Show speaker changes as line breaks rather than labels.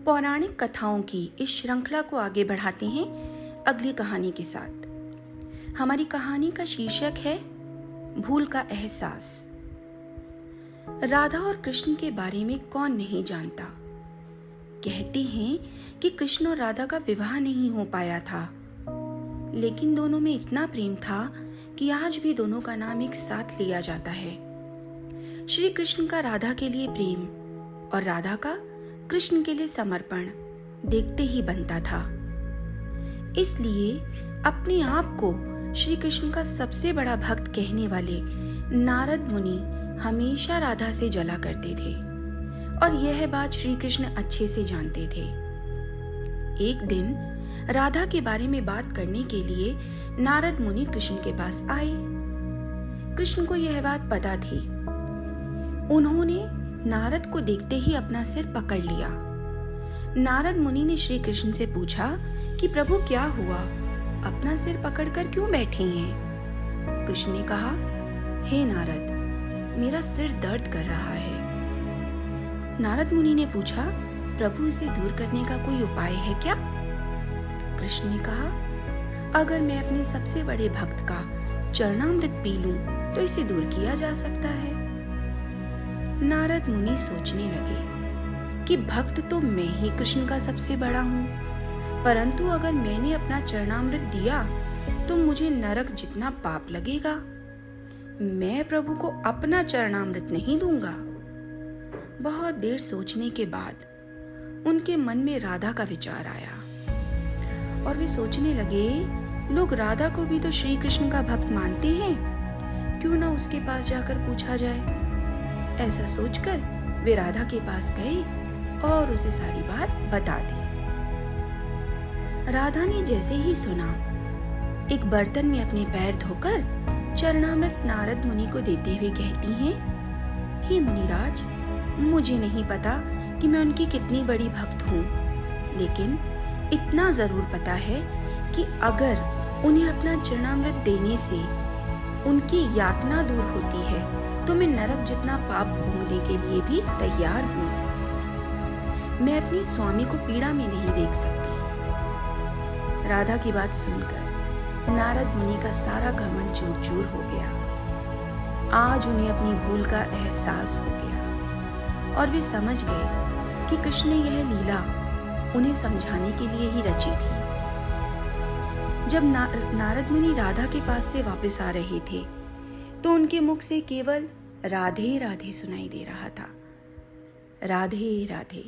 पौराणिक कथाओं की इस श्रृंखला को आगे बढ़ाते हैं अगली कहानी के साथ। हमारी कहानी का शीर्षक है भूल का एहसास। राधा और कृष्ण के बारे में कौन नहीं जानता। कहते हैं कि कृष्ण और राधा का विवाह नहीं हो पाया था, लेकिन दोनों में इतना प्रेम था कि आज भी दोनों का नाम एक साथ लिया जाता है। श्री कृष्ण का राधा के लिए प्रेम और राधा का कृष्ण के लिए समर्पण देखते ही बनता था। इसलिए अपने आप को श्री कृष्ण का सबसे बड़ा भक्त कहने वाले नारद मुनि हमेशा राधा से जला करते थे और यह बात श्री कृष्ण अच्छे से जानते थे। एक दिन राधा के बारे में बात करने के लिए नारद मुनि कृष्ण के पास आए। कृष्ण को यह बात पता थी। उन्होंने नारद को देखते ही अपना सिर पकड़ लिया। नारद मुनि ने श्री कृष्ण से पूछा कि प्रभु क्या हुआ, अपना सिर पकड़कर क्यों बैठे हैं? कृष्ण ने कहा, हे नारद, मेरा सिर दर्द कर रहा है। नारद मुनि ने पूछा, प्रभु इसे दूर करने का कोई उपाय है क्या? कृष्ण ने कहा, अगर मैं अपने सबसे बड़े भक्त का चरणामृत पी लूं तो इसे दूर किया जा सकता है। नारद मुनि सोचने लगे कि भक्त तो मैं ही कृष्ण का सबसे बड़ा हूँ, परंतु अगर मैंने अपना चरणामृत दिया तो मुझे नरक जितना पाप लगेगा। मैं प्रभु को अपना चरणामृत नहीं दूंगा। बहुत देर सोचने के बाद उनके मन में राधा का विचार आया और वे सोचने लगे, लोग राधा को भी तो श्री कृष्ण का भक्त मानते हैं, क्यों ना उसके पास जाकर पूछा जाए। ऐसा सोचकर वे राधा के पास गए और उसे सारी बात बता दी। राधा ने जैसे ही सुना, एक बर्तन में अपने पैर धोकर चरणामृत नारद मुनि को देते हुए कहती हैं, हे मुनिराज, मुझे नहीं पता कि मैं उनकी कितनी बड़ी भक्त हूँ, लेकिन इतना जरूर पता है कि अगर उन्हें अपना चरणामृत देने से उनकी यातना दूर होती है तो मैं नरक जितना पाप भोगने के लिए भी तैयार हूँ। मैं अपने स्वामी को पीड़ा में नहीं देख सकती। राधा की बात सुनकर नारद मुनि का सारा घमंड चूर चूर हो गया। आज उन्हें अपनी भूल का एहसास हो गया और वे समझ गए कि कृष्ण ने यह लीला उन्हें समझाने के लिए ही रची थी। जब नारद मुनि राधा के पास से वापस आ रहे थे तो उनके मुख से केवल राधे राधे सुनाई दे रहा था। राधे राधे।